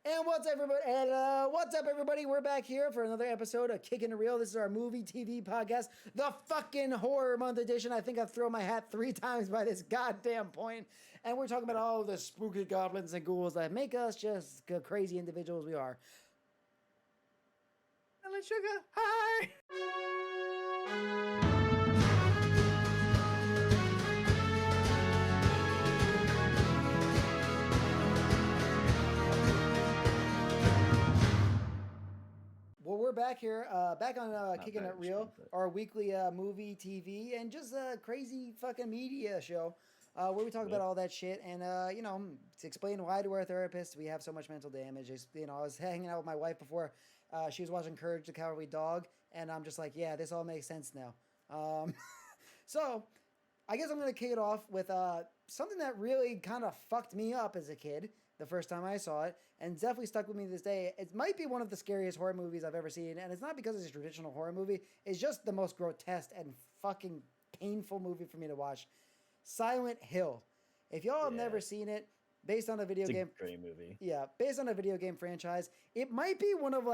And what's everybody? And what's up, everybody? We're back here for another episode of Kickin' It Real. This is our movie TV podcast, the fucking horror month edition. I think I've thrown my hat 3 times by this goddamn point, and we're talking about all the spooky goblins and ghouls that make us just the crazy individuals we are. Ellen Sugar, hi! Well, we're back here, back on Kickin' It bad, Real, but- our weekly movie, TV, and just a crazy fucking media show where we talk about all that shit and, to explain why to our therapist we have so much mental damage. I was hanging out with my wife before she was watching Courage the Cowardly Dog, and I'm just like, yeah, this all makes sense now. So, I guess I'm going to kick it off with something that really kind of fucked me up as a kid the first time I saw it, and definitely stuck with me to this day. It might be one of the scariest horror movies I've ever seen, and it's not because it's a traditional horror movie. It's just the most grotesque and fucking painful movie for me to watch. Silent Hill. If y'all have never seen it, based on a video game, Great movie. yeah, based on a video game franchise, it might be one of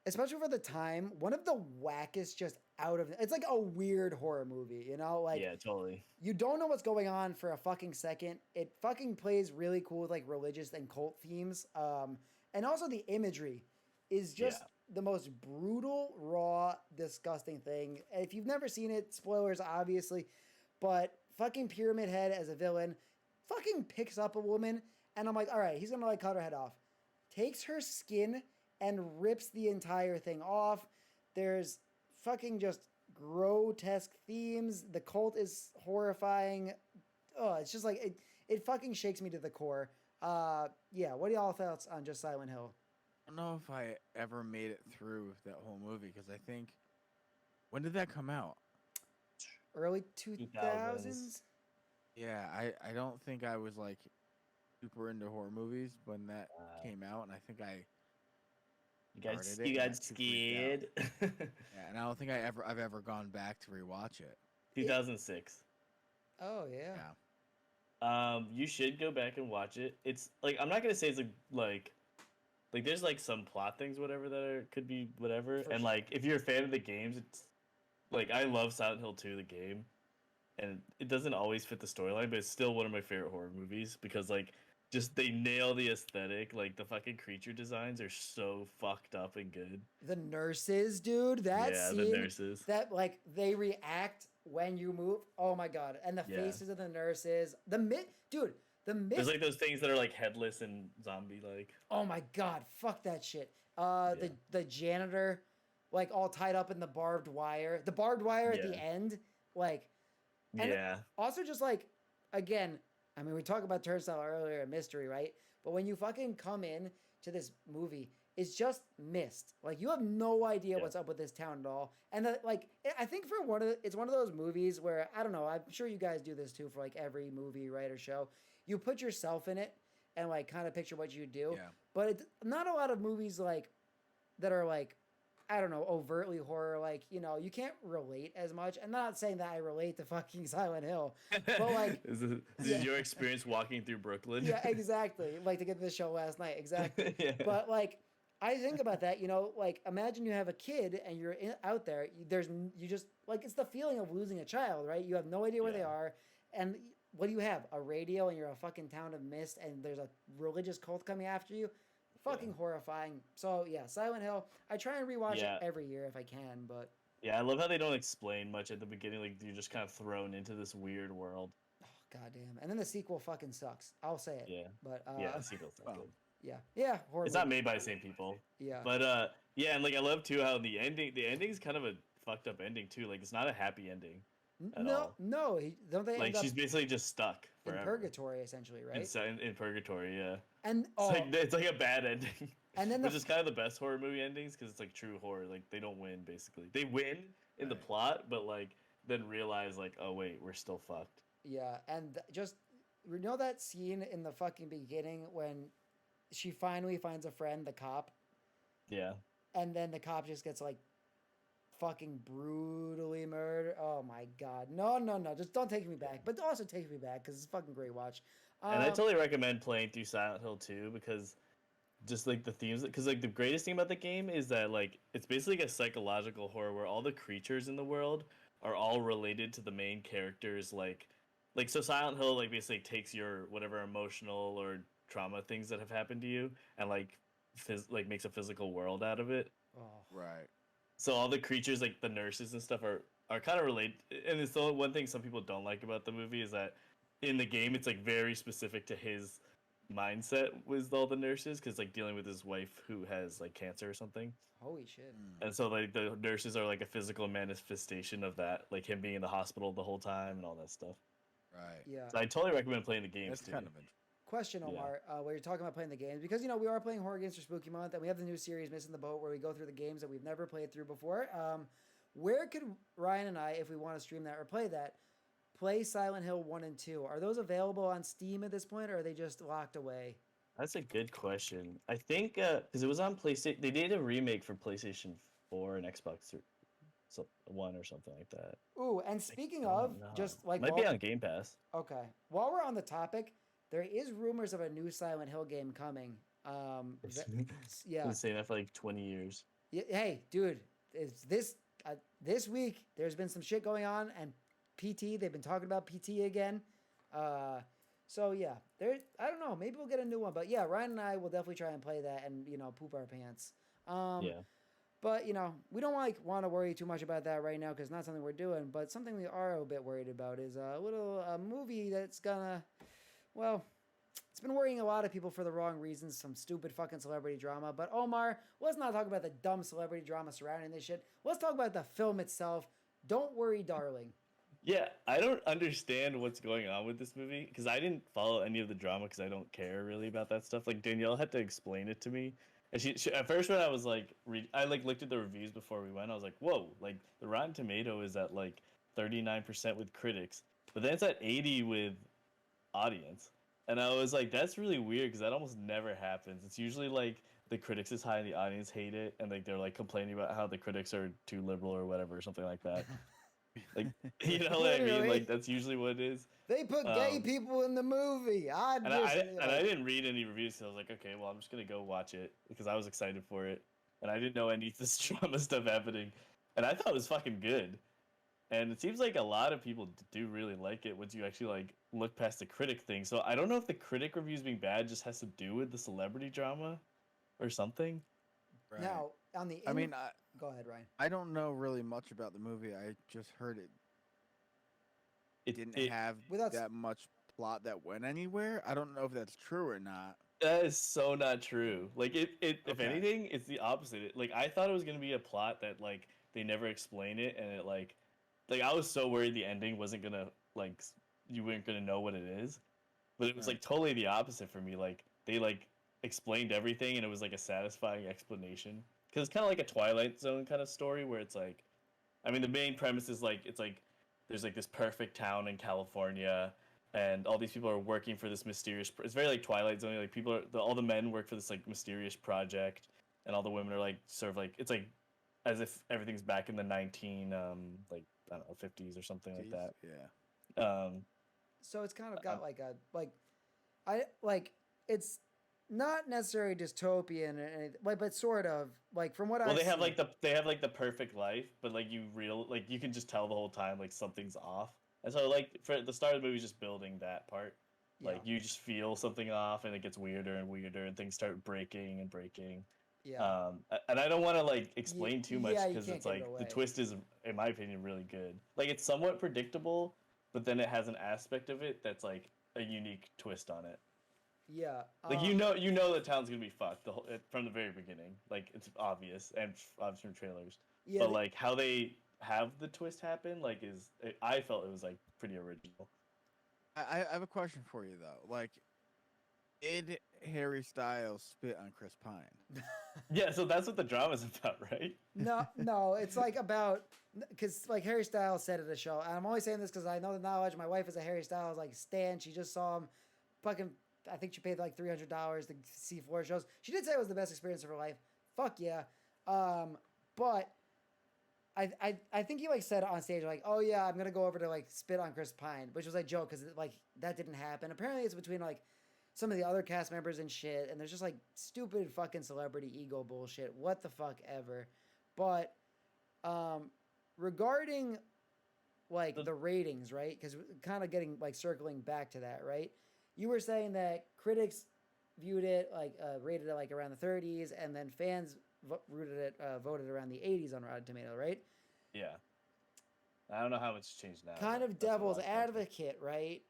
especially for the time, one of the wackest, just out of, it's like a weird horror movie, Yeah, totally. you don't know what's going on for a fucking second. It fucking plays really cool with religious and cult themes. And also the imagery is just the most brutal, raw, disgusting thing. If you've never seen it, spoilers obviously, but fucking Pyramid Head as a villain fucking picks up a woman, and I'm like, all right, he's gonna cut her head off. Takes her skin and rips the entire thing off. There's fucking just grotesque themes. The cult is horrifying. Oh, it's just it fucking shakes me to the core. Yeah, what are y'all thoughts on just Silent Hill? I don't know if I ever made it through that whole movie because I think, when did that come out? Early 2000s? Yeah, I don't think I was super into horror movies when that came out, and I think You got started it and got too scared. yeah, and I don't think I've ever gone back to rewatch it. 2006. Oh, yeah. Yeah. You should go back and watch it. It's I'm not gonna say it's like there's some plot things whatever that could be whatever, For and sure. if you're a fan of the games, it's I love Silent Hill 2, the game, and it doesn't always fit the storyline, but it's still one of my favorite horror movies because just they nail the aesthetic. The fucking creature designs are so fucked up and good. The nurses, dude. That Yeah, scene, the nurses. that they react when you move. Oh my god! And the Yeah. faces of the nurses. Dude. The There's those things that are headless and zombie Oh my god! Fuck that shit. Yeah. The janitor, all tied up in the barbed wire. The barbed wire at the Yeah. end, and Yeah. also just again. I mean, we talked about Turnstile earlier, a mystery, right? But when you fucking come in to this movie, it's just mist. You have no idea what's up with this town at all. And I think it's one of those movies where, I don't know, I'm sure you guys do this too for every movie, right, or show. You put yourself in it and kind of picture what you do. Yeah. But it's not a lot of movies that are I don't know, overtly horror. You can't relate as much. I'm not saying that I relate to fucking Silent Hill, but This yeah. is your experience walking through Brooklyn. yeah, exactly. To get this show last night, exactly. Yeah. But I think about that. Imagine you have a kid and you're out there. You just it's the feeling of losing a child, right? You have no idea where they Yeah. are, and what do you have? A radio, and you're a fucking town of mist, and there's a religious cult coming after you. Fucking horrifying. So yeah, Silent Hill. I try and rewatch Yeah. it every year if I can, but Yeah, I love how they don't explain much at the beginning. You're just kind of thrown into this weird world. oh, goddamn. And then the sequel fucking sucks. I'll say it. Yeah. But Yeah, the sequel's not well, good. yeah, horror. It's not movie. made by the same people. Yeah. But yeah, and I love too how the ending's kind of a fucked up ending too. It's not a happy ending at all. No. Don't they end up She's basically just stuck in forever. purgatory essentially, right? In purgatory, yeah. And It's a bad ending. and then Which is kind of the best horror movie endings because it's true horror. They don't win basically. They win in the plot, but then realize oh wait, we're still fucked. yeah, and just that scene in the fucking beginning when she finally finds a friend, the cop, Yeah. and then the cop just gets fucking brutally murdered. Oh my god, no, just don't take me back, but also take me back because it's a fucking great watch. And I totally recommend playing through Silent Hill 2 because just like the themes, because like the greatest thing about the game is that like it's basically like a psychological horror where all the creatures in the world are all related to the main characters. Like so Silent Hill like basically takes your whatever emotional or trauma things that have happened to you and like like makes a physical world out of it. Oh, Right. So all the creatures, like the nurses and stuff, are kind of related. And it's the one thing some people don't like about the movie is that in the game it's like very specific to his mindset with all the nurses because like dealing with his wife who has like cancer or something. holy shit. Mm. And so like the nurses are like a physical manifestation of that, like him being in the hospital the whole time and all that stuff. Right. Yeah. So I totally recommend playing the games That's too. kind of interesting. Question, Yeah. Omar, where you're talking about playing the games, because we are playing horror games for Spooky Month, and we have the new series Missing the Boat, where we go through the games that we've never played through before. Where could Ryan and I, if we want to stream that or play Silent Hill 1 and 2? Are those available on Steam at this point, or are they just locked away? That's a good question. I think because it was on PlayStation, they did a remake for PlayStation 4 and Xbox One or something like that. Ooh, and speaking Don't of, know. just like might be on Game Pass. okay, while we're on the topic, there is rumors of a new Silent Hill game coming. Yeah. Been saying that for like 20 years. Hey, dude, it's this week there's been some shit going on, and PT they've been talking about PT again. So yeah, I don't know, maybe we'll get a new one, but yeah, Ryan and I will definitely try and play that and poop our pants. Yeah. But we don't want to worry too much about that right now because it's not something we're doing. But something we are a bit worried about is a little movie that's gonna, well, it's been worrying a lot of people for the wrong reasons. Some stupid fucking celebrity drama. But Omar, let's not talk about the dumb celebrity drama surrounding this shit. Let's talk about the film itself. Don't worry, darling. Yeah, I don't understand what's going on with this movie because I didn't follow any of the drama because I don't care really about that stuff. Like Danielle had to explain it to me, and she at first when I was like, I like looked at the reviews before we went. I was like, whoa, like the Rotten Tomato is at like 39% with critics, but then it's at 80 with audience, and I was like, that's really weird because that almost never happens. It's usually like the critics is high and the audience hate it, and like they're like complaining about how the critics are too liberal or whatever, or something like that. Like, you know what I mean? Literally. Like, that's usually what it is. They put gay people in the movie. And I didn't read any reviews, so I was like, okay, well, I'm just going to go watch it because I was excited for it. And I didn't know any of this drama stuff happening. And I thought it was fucking good. And it seems like a lot of people do really like it once you actually, like, look past the critic thing. So I don't know if the critic reviews being bad just has to do with the celebrity drama or something. Right. Now, on the I mean, go ahead, Ryan. I don't know really much about the movie. I just heard it didn't have Without that much plot that went anywhere. I don't know if that's true or not. That is so not true. Like if Okay. anything, it's the opposite. Like I thought it was gonna be a plot that like they never explain it, and it like I was so worried the ending wasn't gonna like you weren't gonna know what it is, but it was Right. like totally the opposite for me. Like they like explained everything, and it was like a satisfying explanation. Because it's kind of like a Twilight Zone kind of story where it's like, I mean, the main premise is like it's like there's like this perfect town in California, and all these people are working for this mysterious. It's very like Twilight Zone. Like people are all the men work for this like mysterious project, and all the women are like sort of like it's like as if everything's back in the 19 like I don't know 50s or something like Jeez, that. Yeah. So it's kind of got it's not necessarily dystopian or anything, but sort of like from what I Well, they have like the perfect life, but like you can just tell the whole time like something's off. And so like for the start of the movie, is just building that part. Like you just feel something off, and it gets weirder and weirder, and things start breaking and breaking. yeah. And I don't want to like explain too much yeah, you because can't it's give it like the away. twist is, in my opinion, really good. Like it's somewhat predictable, but then it has an aspect of it that's like a unique twist on it. Yeah. Like you know the town's gonna be fucked from the very beginning. Like it's obvious and obvious from trailers. Yeah, But like how they have the twist happen, like I felt it was like pretty original. I have a question for you though. Like, did Harry Styles spit on Chris Pine? Yeah, so that's what the drama's about, right? No, it's like about because like Harry Styles said at a show, and I'm only saying this because I know the knowledge. My wife is a Harry Styles like stan. She just saw him, fucking. I think she paid like $300 to see 4 shows. She did say it was the best experience of her life. Fuck yeah. But I think he like said on stage like, oh yeah, I'm gonna go over to like spit on Chris Pine, which was like joke because like that didn't happen. Apparently it's between like some of the other cast members and shit, and there's just like stupid fucking celebrity ego bullshit. What the fuck ever. But regarding like the ratings, right? Because kind of getting like circling back to that, right? You were saying that critics viewed it like rated it like around the 30s, and then fans voted around the 80s on Rotten Tomato, right? Yeah. I don't know how it's changed now. Kind but of that's what devil's I was thinking. advocate, right?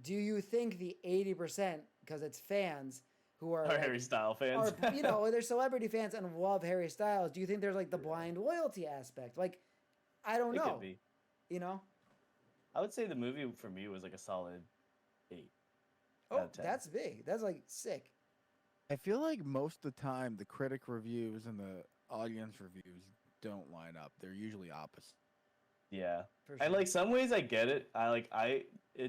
Do you think the 80%, because it's fans who are Our like, Harry Styles fans. are, you know, they're celebrity fans and love Harry Styles, do you think there's like the blind loyalty aspect? Like, I don't It know. could be. You know? I would say the movie for me was like a solid 8. Oh, out of 10. that's big. That's like sick. I feel like most of the time the critic reviews and the audience reviews don't line up. They're usually opposite. Yeah. For And sure. like some ways I get it.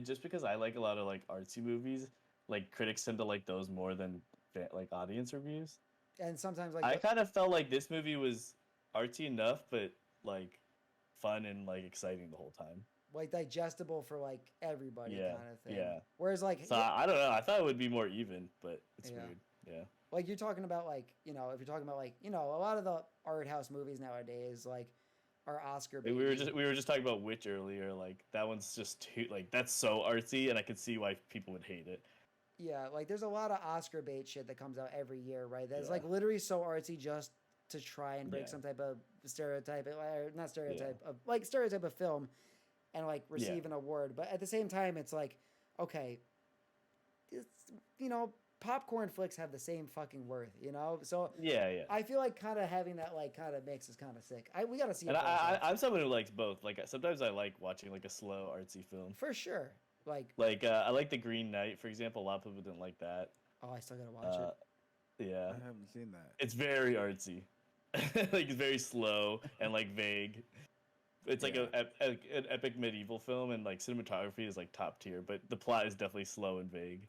Just because I like a lot of like artsy movies, like critics tend to like those more than like audience reviews. And sometimes like I kind of felt like this movie was artsy enough, but like fun and like exciting the whole time. like digestible for like everybody Yeah, kind of thing. yeah. Whereas like So I don't know. I thought it would be more even, but it's Yeah. weird. Yeah. like you're talking about like, you know, if you're talking about like, you know, a lot of the art house movies nowadays like are Oscar Like, bait. we were just talking about Witch earlier. Like that one's just too like that's so artsy, and I could see why people would hate it. Yeah, like there's a lot of Oscar bait shit that comes out every year, right? That's Yeah. like literally so artsy just to try and break Yeah. some type of stereotype, or not stereotype, of like stereotype of film, and like receive an award. But at the same time, it's like, okay, it's, you know, popcorn flicks have the same fucking worth, you know. So Yeah, yeah. I feel like kind of having that like kind of mix is kind of sick. We gotta see it And for ourselves. I'm someone who likes both. Like sometimes I like watching like a slow artsy film. For sure. Like, I like The Green Knight, for example. A lot of people didn't like that. oh, I still gotta watch it. Yeah, I haven't seen that. it's very artsy. Like it's very slow and like vague. It's like Yeah. an epic medieval film, and like cinematography is like top tier, but the plot is definitely slow and vague.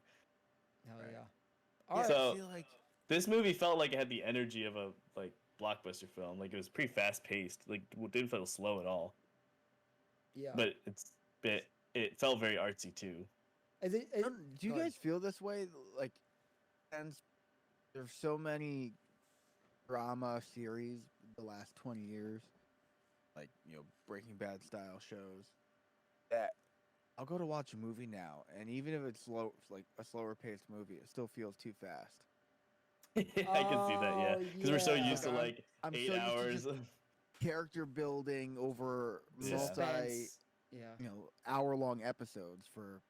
Hell Right. yeah. Yeah, All right. So- I feel like This movie felt like it had the energy of a like blockbuster film. Like it was pretty fast paced. Like it didn't feel slow at all. Yeah. But it felt very artsy too. Is it, do you go ahead. guys feel this way? Like, and there's so many drama series the last 20 years, like, you know, Breaking Bad style shows, that I'll go to watch a movie now, and even if it's slow, like a slower paced movie, it still feels too fast. I can see that, yeah, Oh, because we're so yeah. used to like I'm 8 so used to hours. just Of, character building over Yeah. multi, Suspense. Yeah. you know, hour-long episodes for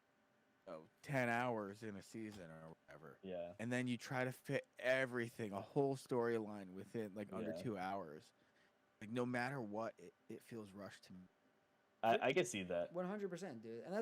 10 hours in a season or whatever. yeah, And then you try to fit everything, a whole storyline within like under Yeah. 2 hours. Like no matter what, it feels rushed to me. I can see that. 100%, dude. And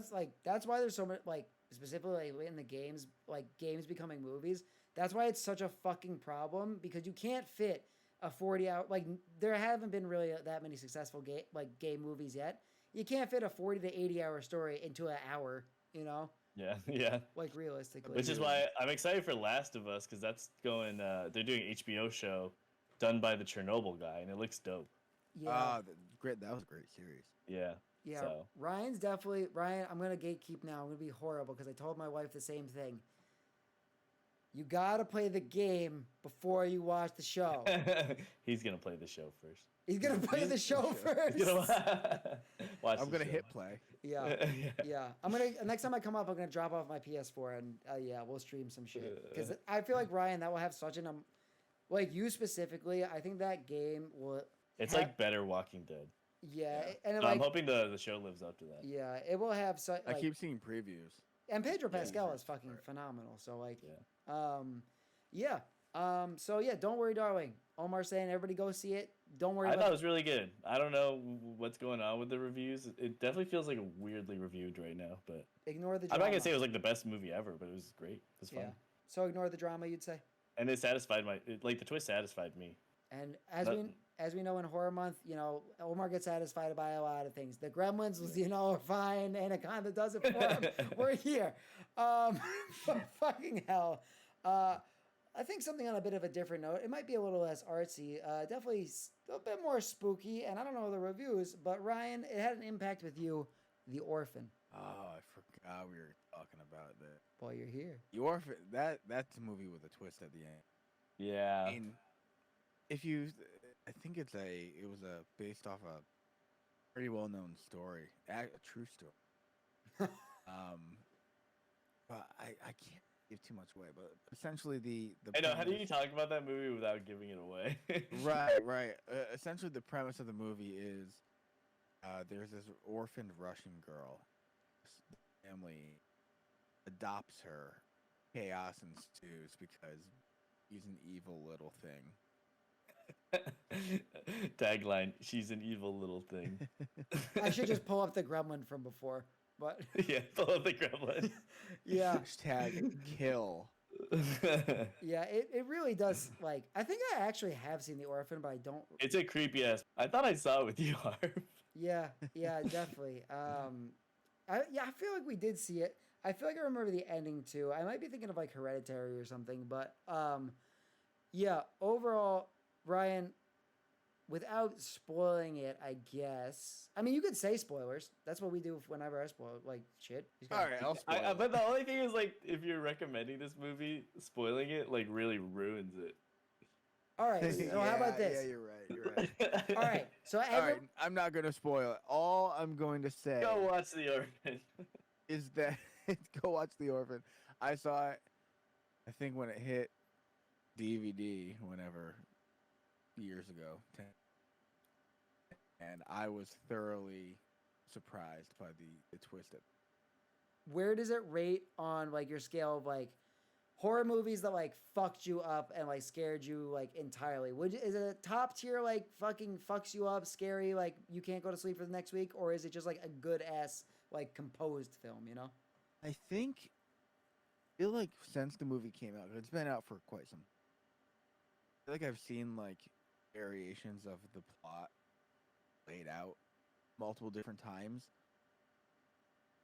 that's why there's so much like specifically like, in the games, like games becoming movies. That's why it's such a fucking problem, because you can't fit a 40-hour, like there haven't been really that many successful game movies yet. You can't fit a 40 to 80-hour story into an hour, you know? Yeah, yeah. Like realistically. Which is why I'm excited for Last of Us, because that's going. They're doing an HBO show done by the Chernobyl guy, and it looks dope. Yeah. Great. That was a great series. Yeah. Yeah, So. Ryan. I'm gonna gatekeep now. I'm gonna be horrible because I told my wife the same thing. You gotta play the game before you watch the show. He's gonna play the show first. He's gonna play the show first. He's gonna watch. I'm the gonna show. hit play. Yeah, yeah. I'm gonna next time I come up, I'm gonna drop off my PS4 and yeah, we'll stream some shit. Because I feel like Ryan, that will have such an like you specifically. I think that game will. It's have- like better Walking Dead. Yeah, and So I'm like hoping the show lives up to that. yeah, it will have such. I Like, keep seeing previews. and Pedro Yeah, Pascal he's is fucking smart. phenomenal. So like, Yeah. yeah. So yeah, don't worry, darling. Omar saying everybody go see it. Don't worry I thought about it was really good. I don't know what's going on with the reviews. It definitely feels like weirdly reviewed right now, but ignore the I'm drama. not gonna say it was like the best movie ever, but it was great. It was fun. Yeah. So ignore the drama, you'd say. And it satisfied like the twist satisfied me. And That- as we know in horror month, you know, Omar gets satisfied by a lot of things. The Gremlins was, you know, are fine. Anaconda does it for him. We're here. Fucking hell. I think something on a bit of a different note. It might be a little less artsy. Definitely a bit more spooky. And I don't know the reviews, but Ryan, it had an impact with you. The Orphan. Oh, I forgot we were talking about that. while you're here. The Orphan, that's a movie with a twist at the end. Yeah. I mean, if you, I think it was based off a pretty well known story, a true story. But I can't give too much away. But essentially, the I know. How do you premise- talk about that movie without giving it away? right. Essentially, the premise of the movie is there's this orphaned Russian girl. The family adopts her. Chaos ensues because he's an evil little thing. Tagline: She's an evil little thing. I should just pull up the gremlin from before, but Yeah, follow the gremlin. yeah, Hashtag kill. yeah, it really does. Like, I think I actually have seen The Orphan, but I don't. It's a creepy ass. I thought I saw it with you, Harv. Yeah, definitely. I feel like we did see it. I feel like I remember the ending too. I might be thinking of like Hereditary or something, but yeah. Overall, Ryan, without spoiling it, I guess. I mean, you could say spoilers. That's what we do whenever I spoil like shit. All right, I'll spoil it. But the only thing is, like, if you're recommending this movie, spoiling it like really ruins it. All right. So how about this? Yeah, you're right. All right. So All right, I'm not gonna spoil it. All I'm going to say Go watch The Orphan. is that go watch The Orphan. I saw it. I think when it hit DVD, whenever years ago, and I was thoroughly surprised by the twist. Where does it rate on like your scale of like horror movies that like fucked you up and like scared you like entirely? Is it a top tier like fucking fucks you up, scary, like you can't go to sleep for the next week, or is it just like a good ass like composed film? You know? I feel like since the movie came out, it's been out for quite some. I feel like I've seen like variations of the plot laid out multiple different times,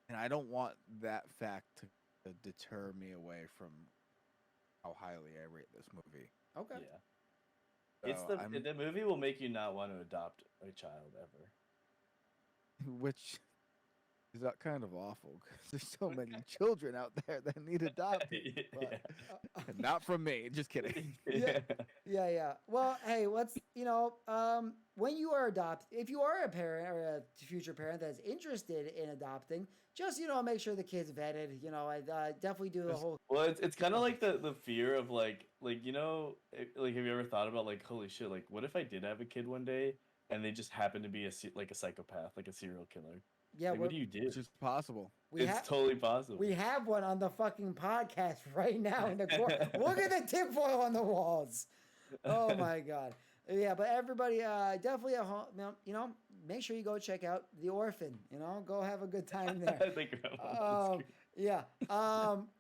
and I don't want that fact to deter me away from how highly I rate this movie. Okay. Yeah. It's So the movie will make you not want to adopt a child ever. which is kind of awful because there's so many children out there that need adopting. But not from me. Just kidding. Yeah. Well, hey, let's, when you are if you are a parent or a future parent that's interested in adopting, just, make sure the kid's vetted, I definitely do the whole. Well, it's kind of like the fear of like, have you ever thought about like, holy shit, like, what if I did have a kid one day and they just happen to be a psychopath, like a serial killer? Yeah, like, what do you do? It's just possible. It's totally possible. We have one on the fucking podcast right now in the corner. Look at the tinfoil on the walls. Oh my god. Yeah, but everybody, definitely at home, make sure you go check out The Orphan. Go have a good time there. I think yeah.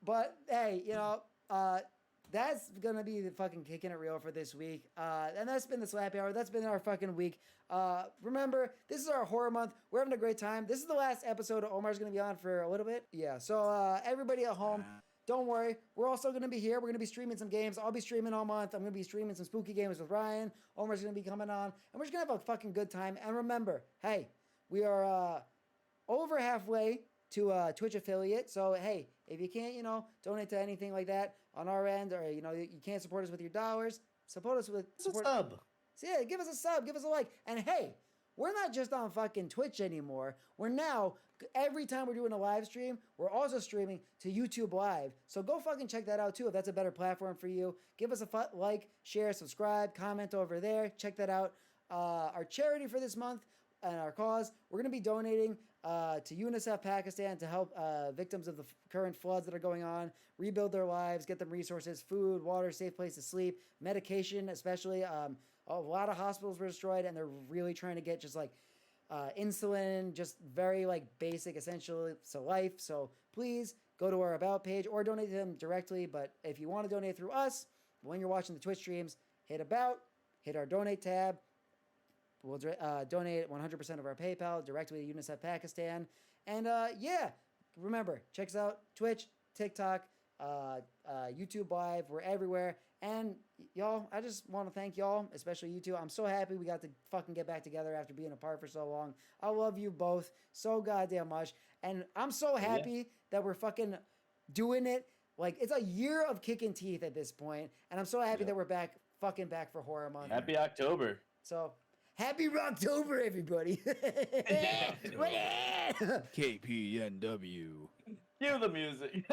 But hey, that's gonna be the fucking Kicking It Real for this week. And that's been the Slappy Hour. That's been our fucking week. Remember, this is our horror month. We're having a great time. This is the last episode. Omar's gonna be on for a little bit. Yeah. So everybody at home, don't worry. We're also gonna be here. We're gonna be streaming some games. I'll be streaming all month. I'm gonna be streaming some spooky games with Ryan. Omar's gonna be coming on, and we're just gonna have a fucking good time. And remember, hey, we are over halfway to a Twitch affiliate. So hey, if you can't, donate to anything like that on our end, or you can't support us with your dollars, support us with a sub. So yeah, give us a sub, give us a like, and hey, we're not just on fucking Twitch anymore. We're now, every time we're doing a live stream, we're also streaming to YouTube Live. So go fucking check that out too if that's a better platform for you. Give us a like, share, subscribe, comment over there. Check that out. Our charity for this month and our cause, we're going to be donating to UNICEF Pakistan to help victims of the current floods that are going on, rebuild their lives, get them resources, food, water, safe place to sleep, medication especially. A lot of hospitals were destroyed, and they're really trying to get just like insulin, just very like basic essential to life. So please go to our About page or donate to them directly. But if you want to donate through us, when you're watching the Twitch streams, hit About, hit our Donate tab. We'll donate 100% of our PayPal directly to UNICEF Pakistan. And yeah, remember, check us out, Twitch, TikTok, YouTube Live. We're everywhere. And y'all, I just want to thank y'all, especially you two. I'm so happy we got to fucking get back together after being apart for so long. I love you both so goddamn much. And I'm so happy that we're fucking doing it Like it's a year of kicking teeth at this point, and I'm so happy that we're back, fucking back for horror month. Happy October. So happy Rocktober, everybody! KPNW. Cue the music.